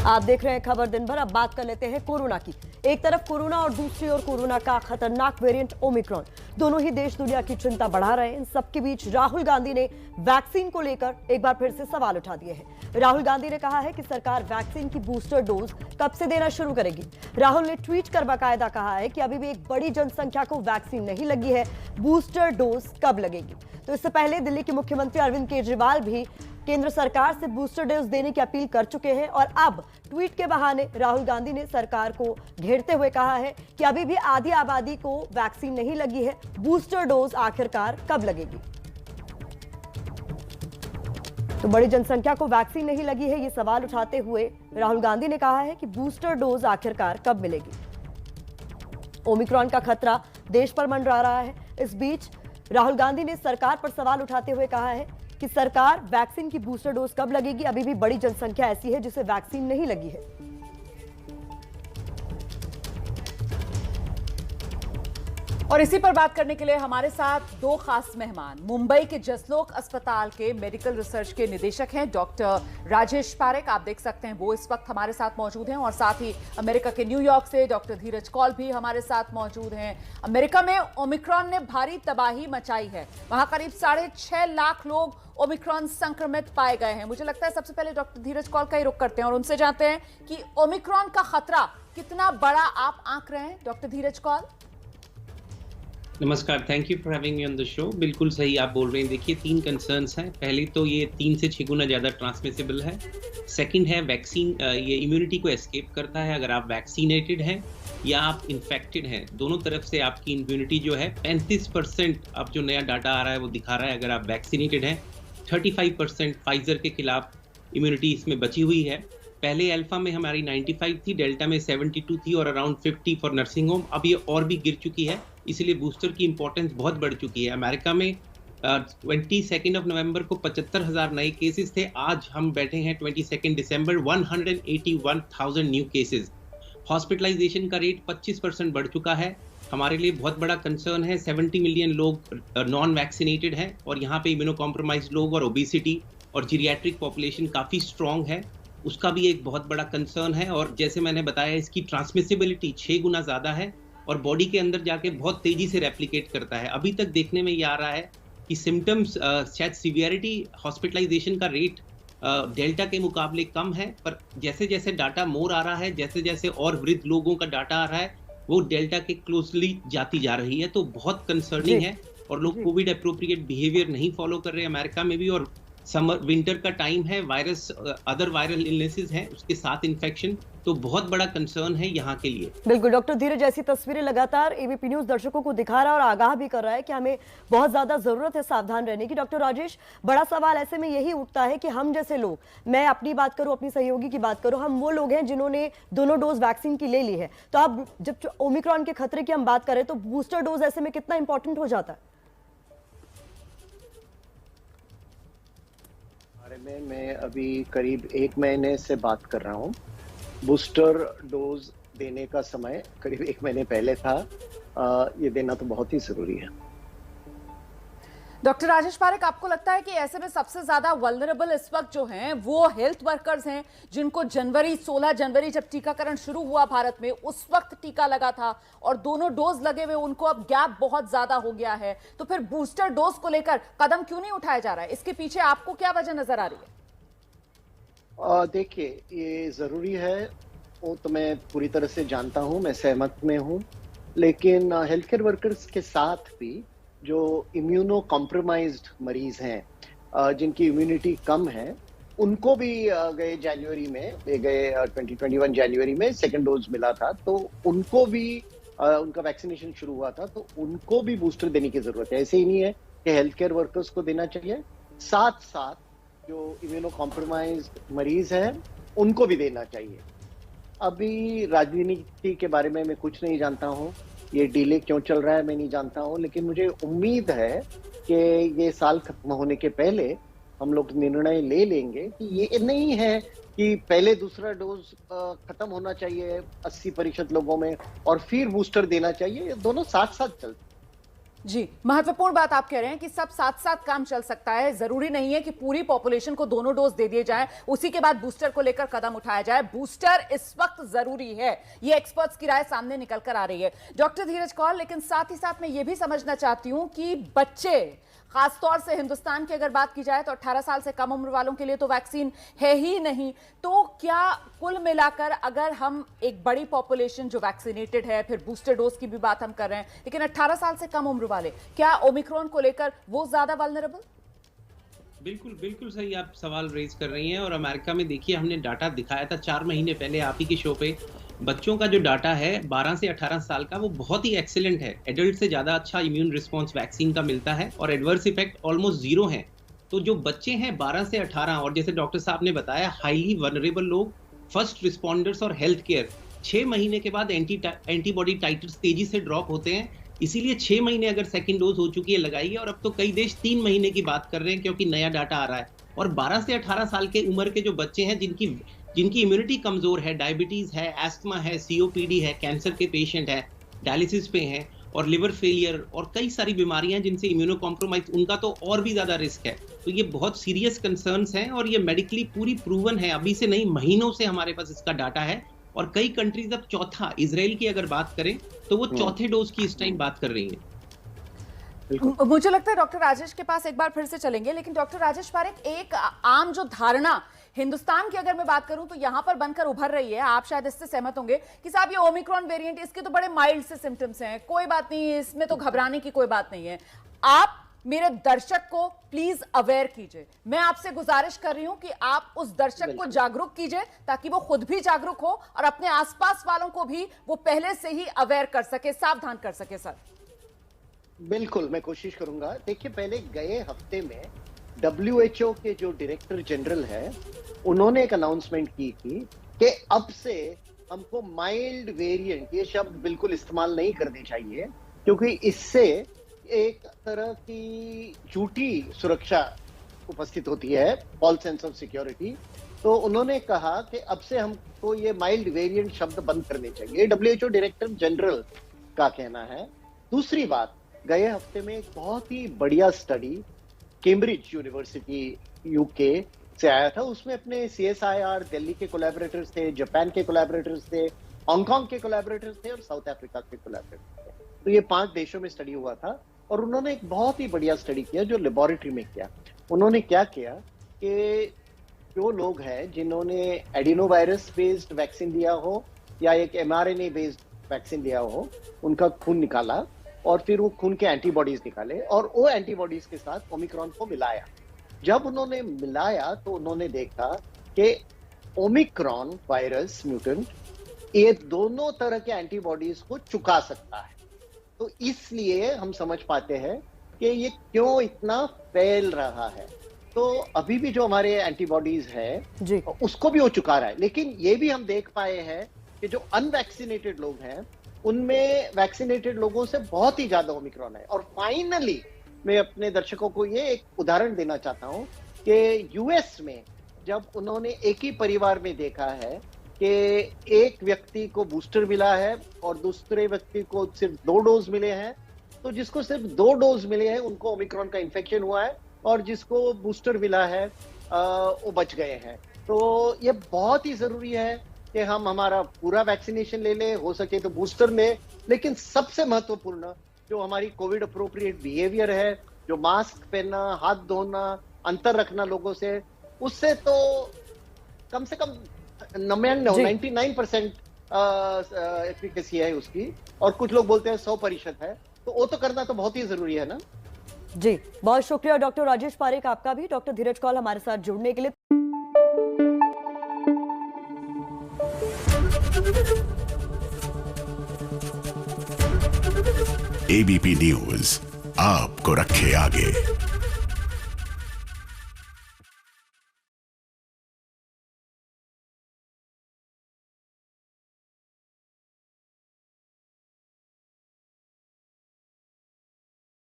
आप देख रहे हैं खबर दिन भर। अब बात कर लेते हैं कोरोना की। एक तरफ कोरोना और दूसरी ओर कोरोना का खतरनाक वेरिएंट ओमिक्रॉन, दोनों ही देश दुनिया की चिंता बढ़ा रहे हैं। इन सबके बीच राहुल गांधी ने वैक्सीन को लेकर एक बार फिर से सवाल उठा दिए हैं। राहुल गांधी ने कहा है कि सरकार वैक्सीन की बूस्टर डोज कब से देना शुरू करेगी। राहुल ने ट्वीट कर बाकायदा कहा है कि अभी भी एक बड़ी जनसंख्या को वैक्सीन नहीं लगी है, बूस्टर डोज कब लगेगी। तो इससे पहले दिल्ली के मुख्यमंत्री अरविंद केजरीवाल भी केंद्र सरकार से बूस्टर डोज देने की अपील कर चुके हैं और अब ट्वीट के बहाने राहुल गांधी ने सरकार को घेरते हुए कहा है कि अभी भी आधी आबादी को वैक्सीन नहीं लगी है, बूस्टर डोज आखिरकार कब लगेगी। तो बड़ी जनसंख्या को वैक्सीन नहीं लगी है, ये सवाल उठाते हुए राहुल गांधी ने कहा है कि बूस्टर डोज आखिरकार कब मिलेगी। ओमिक्रॉन का खतरा देश पर मंडरा रहा है। इस बीच राहुल गांधी ने सरकार पर सवाल उठाते हुए कहा है कि सरकार वैक्सीन की बूस्टर डोज कब लगेगी। अभी भी बड़ी जनसंख्या ऐसी है जिसे वैक्सीन नहीं लगी है। और इसी पर बात करने के लिए हमारे साथ दो खास मेहमान, मुंबई के जसलोक अस्पताल के मेडिकल रिसर्च के निदेशक हैं डॉक्टर राजेश पारेख, आप देख सकते हैं वो इस वक्त हमारे साथ मौजूद हैं। और साथ ही अमेरिका के न्यूयॉर्क से डॉक्टर धीरज कौल भी हमारे साथ मौजूद हैं। अमेरिका में ओमिक्रॉन ने भारी तबाही मचाई है, वहां करीब 6.5 लाख लोग ओमिक्रॉन संक्रमित पाए गए हैं। मुझे लगता है सबसे पहले डॉक्टर धीरज कौल का ही रुख करते हैं और उनसे जानते हैं कि ओमिक्रॉन का खतरा कितना बड़ा आप आंक रहे हैं। डॉक्टर धीरज कौल, नमस्कार, thank you for having me on the show. बिल्कुल सही आप बोल रहे हैं। देखिए, 3 कंसर्न्स हैं। पहली तो ये 3 से 6 गुना ज़्यादा ट्रांसमिसिबल है। सेकंड है वैक्सीन, ये इम्यूनिटी को एस्केप करता है। अगर आप वैक्सीनेटेड हैं या आप इन्फेक्टेड हैं, दोनों तरफ से आपकी इम्यूनिटी जो है 35% अब जो नया डाटा आ रहा है वो दिखा रहा है। अगर आप वैक्सीनेटेड हैं, 35% फाइजर के खिलाफ इम्यूनिटी इसमें बची हुई है। पहले अल्फा में हमारी 95 थी, डेल्टा में 72 थी और अराउंड 50 फॉर नर्सिंग होम। अब ये और भी गिर चुकी है, इसलिए बूस्टर की इंपॉर्टेंस बहुत बढ़ चुकी है। अमेरिका में 22 नवंबर को 75,000 नए केसेस थे। आज हम बैठे हैं 22 दिसंबर, 181,000 न्यू केसेस। हॉस्पिटलाइजेशन का रेट 25% बढ़ चुका है। हमारे लिए बहुत बड़ा कंसर्न है। 70 मिलियन लोग नॉन वैक्सीनेटेड हैं और यहाँ पे इम्यूनो कॉम्प्रोमाइज लोग और ओबेसिटी और जीरियाट्रिक पॉपुलेशन काफ़ी स्ट्रॉन्ग है, उसका भी एक बहुत बड़ा कंसर्न है। और जैसे मैंने बताया, इसकी ट्रांसमिसिबिलिटी 6 गुना ज़्यादा है और बॉडी के अंदर जाके बहुत तेज़ी से रेप्लिकेट करता है। अभी तक देखने में ये आ रहा है कि सिम्टम्स, शायद सीवियरिटी, हॉस्पिटलाइजेशन का रेट डेल्टा के मुकाबले कम है, पर जैसे जैसे डाटा मोर आ रहा है, जैसे जैसे और वृद्ध लोगों का डाटा आ रहा है, वो डेल्टा के क्लोजली जाती जा रही है। तो बहुत कंसर्निंग है और लोग कोविड अप्रोप्रिएट बिहेवियर नहीं फॉलो कर रहे हैं अमेरिका में भी। और समर विंटर का टाइम है, वायरस, अदर वायरल इलनेसेस हैं, उसके साथ इन्फेक्शन, तो बहुत बड़ा कंसर्न है यहाँ के लिए। बिल्कुल डॉक्टर धीरज, ऐसी तस्वीरें लगातार एबीपी न्यूज दर्शकों को दिखा रहा है और आगाह भी कर रहा है कि हमें बहुत ज्यादा जरूरत है सावधान रहने की। डॉक्टर राजेश, बड़ा सवाल ऐसे में यही उठता है कि हम जैसे लोग, मैं अपनी बात करूं, अपनी सहयोगी की बात करूं, हम वो लोग हैं जिन्होंने दोनों डोज वैक्सीन की ले ली है। तो अब जब ओमिक्रॉन के खतरे की हम बात करें तो बूस्टर डोज ऐसे में कितना इंपॉर्टेंट हो जाता है? मैं अभी करीब 1 महीने से बात कर रहा हूँ। बूस्टर डोज देने का समय करीब 1 महीने पहले था। ये देना तो बहुत ही जरूरी है। डॉक्टर राजेश पारेख, आपको लगता है कि ऐसे में सबसे ज्यादा वल्नरेबल इस वक्त जो हैं वो हेल्थ वर्कर्स हैं, जिनको 16 जनवरी जब टीकाकरण शुरू हुआ भारत में, उस वक्त टीका लगा था और दोनों डोज लगे हुए, उनको अब गैप बहुत ज्यादा हो गया है। तो फिर बूस्टर डोज को लेकर कदम क्यों नहीं उठाया जा रहा है? इसके पीछे आपको क्या वजह नजर आ रही है? देखिए, ये जरूरी है, वो तो मैं पूरी तरह से जानता हूँ, मैं सहमत में हूँ। लेकिन हेल्थ केयर वर्कर्स के साथ भी जो इम्यूनो कॉम्प्रोमाइज्ड मरीज हैं, जिनकी इम्यूनिटी कम है, उनको भी गए 2021 जनवरी में सेकेंड डोज मिला था, तो उनको भी उनका वैक्सीनेशन शुरू हुआ था, तो उनको भी बूस्टर देने की जरूरत है। ऐसे ही नहीं है कि हेल्थ केयर वर्कर्स को देना चाहिए, साथ साथ जो इम्यूनो कॉम्प्रोमाइज्ड मरीज हैं उनको भी देना चाहिए। अभी राजनीति के बारे में मैं कुछ नहीं जानता हूँ, ये डिले क्यों चल रहा है मैं नहीं जानता हूँ, लेकिन मुझे उम्मीद है कि ये साल खत्म होने के पहले हम लोग निर्णय ले लेंगे कि ये नहीं है कि पहले दूसरा डोज खत्म होना चाहिए 80% लोगों में और फिर बूस्टर देना चाहिए। ये दोनों साथ साथ चलते हैं। जी, महत्वपूर्ण बात आप कह रहे हैं कि सब साथ साथ काम चल सकता है। जरूरी नहीं है कि पूरी पॉपुलेशन को दोनों डोज दे दिए जाएं, उसी के बाद बूस्टर को लेकर कदम उठाया जाए। बूस्टर इस वक्त जरूरी है, ये एक्सपर्ट्स की राय सामने निकल कर आ रही है। डॉक्टर धीरज कौर, लेकिन साथ ही साथ मैं ये भी समझना चाहती हूं कि बच्चे, खासतौर से हिंदुस्तान की अगर बात की जाए तो 18 साल से कम उम्र वालों के लिए तो वैक्सीन है ही नहीं, तो क्या कुल मिलाकर अगर हम एक बड़ी पॉपुलेशन जो वैक्सीनेटेड है, फिर बूस्टर डोज की भी बात हम कर रहे हैं, लेकिन 18 साल से कम उम्र वाले, क्या ओमिक्रॉन को लेकर वो ज्यादा वल्नरेबल? बिल्कुल बिल्कुल सही आप सवाल रेज कर रही हैं। और अमेरिका में देखिए, हमने डाटा दिखाया था 4 महीने पहले आप ही के शो पे। बच्चों का जो डाटा है 12 से 18 साल का, वो बहुत ही एक्सीलेंट है। एडल्ट से ज़्यादा अच्छा इम्यून रिस्पॉन्स वैक्सीन का मिलता है और एडवर्स इफेक्ट ऑलमोस्ट जीरो है। तो जो बच्चे हैं 12 से 18, और जैसे डॉक्टर साहब ने बताया, हाईली वनरेबल लोग, फर्स्ट रिस्पॉन्डर्स और हेल्थ केयर, 6 महीने के बाद एंटीबॉडी टाइटर्स तेजी से ड्रॉप होते हैं। इसीलिए 6 महीने अगर सेकेंड डोज हो चुकी है लगाइए, और अब तो कई देश 3 महीने की बात कर रहे हैं क्योंकि नया डाटा आ रहा है। और 12 से 18 साल के उम्र के जो बच्चे हैं जिनकी इम्यूनिटी कमजोर है, डायबिटीज है, एस्थमा है, सीओपीडी है, कैंसर के पेशेंट है, डायलिसिस पे हैं, और लिवर फेलियर और कई सारी बीमारियां जिनसे इम्यूनो कॉम्प्रोमाइज, उनका तो और भी ज्यादा रिस्क है। तो ये बहुत सीरियस कंसर्न्स हैं और ये मेडिकली पूरी प्रूवन है। अभी से नहीं, महीनों से हमारे पास इसका डाटा है। और कई कंट्रीज अब चौथा, इजराइल की अगर बात करें तो वो चौथे डोज की इस टाइम बात कर रही है। मुझे लगता है डॉक्टर राजेश के पास एक बार फिर से चलेंगे, लेकिन डॉक्टर राजेश पारेख, एक आम जो धारणा हिंदुस्तान की अगर मैं बात करूं तो यहां पर बनकर उभर रही है, आप शायद इससे सहमत होंगे कि साहब ये ओमिक्रॉन वेरिएंट, इसके तो बड़े माइल्ड से सिम्टम्स हैं, कोई बात नहीं है, इसमें तो घबराने की कोई बात नहीं है। आप मेरे दर्शक को प्लीज अवेयर कीजिए। मैं आपसे गुजारिश कर रही हूं कि आप उस दर्शक को जागरूक कीजिए ताकि वो खुद भी जागरूक हो और अपने आसपास वालों को भी वो पहले से ही अवेयर कर सके, सावधान कर सके। सर बिल्कुल, मैं कोशिश करूंगा। देखिए, पहले गए हफ्ते में WHO के जो डायरेक्टर जनरल है, उन्होंने एक अनाउंसमेंट की थी कि अब से हमको माइल्ड वेरिएंट, ये शब्द बिल्कुल इस्तेमाल नहीं करने चाहिए, क्योंकि इससे एक तरह की झूठी सुरक्षा उपस्थित होती है, फॉल्स सेंस ऑफ सिक्योरिटी। तो उन्होंने कहा कि अब से हमको ये माइल्ड वेरिएंट शब्द बंद करने चाहिए, WHO डायरेक्टर जनरल का कहना है। दूसरी बात, गए हफ्ते में एक बहुत ही बढ़िया स्टडी कैम्ब्रिज यूनिवर्सिटी यूके से आया था। उसमें अपने CSIR दिल्ली के कोलैबोरेटर्स थे, जापान के कोलैबोरेटर्स थे, हांगकांग के कोलैबोरेटर्स थे और साउथ अफ्रीका के कोलैबोरेटर्स थे। तो ये 5 देशों में स्टडी हुआ था और उन्होंने एक बहुत ही बढ़िया स्टडी किया जो लेबोरेटरी में किया। उन्होंने क्या किया कि जो लोग हैं जिन्होंने एडिनोवायरस बेस्ड वैक्सीन दिया हो या एक mRNA बेस्ड वैक्सीन दिया हो, उनका खून निकाला और फिर वो खून के एंटीबॉडीज निकाले और वो एंटीबॉडीज के साथ ओमिक्रॉन को मिलाया। जब उन्होंने मिलाया तो उन्होंने देखा कि ओमिक्रॉन वायरस म्यूटेंट ये दोनों तरह के एंटीबॉडीज को चुका सकता है। तो इसलिए हम समझ पाते हैं कि ये क्यों इतना फैल रहा है। तो अभी भी जो हमारे एंटीबॉडीज है उसको भी वो चुका रहा है, लेकिन ये भी हम देख पाए हैं कि जो अनवैक्सीनेटेड लोग हैं उनमें वैक्सीनेटेड लोगों से बहुत ही ज्यादा ओमिक्रॉन है। और फाइनली मैं अपने दर्शकों को ये एक उदाहरण देना चाहता हूं कि यूएस में जब उन्होंने एक ही परिवार में देखा है कि एक व्यक्ति को बूस्टर मिला है और दूसरे व्यक्ति को सिर्फ 2 डोज मिले हैं, तो जिसको सिर्फ 2 डोज मिले हैं उनको ओमिक्रॉन का इन्फेक्शन हुआ है और जिसको बूस्टर मिला है वो बच गए हैं। तो ये बहुत ही जरूरी है कि हम हमारा पूरा वैक्सीनेशन ले लें, हो सके तो बूस्टर में, लेकिन सबसे महत्वपूर्ण जो हमारी कोविड अप्रोप्रिएट बिहेवियर है, जो मास्क पहनना, हाथ धोना, अंतर रखना लोगों से, उससे तो कम से कम 99% एफिकेसी है उसकी, और कुछ लोग बोलते हैं 100% है, तो वो तो करना तो बहुत ही जरूरी है ना। जी, बहुत शुक्रिया डॉक्टर राजेश पारेख आपका भी। डॉक्टर धीरज कौल हमारे साथ जुड़ने के लिए। ABP न्यूज आपको रखे आगे।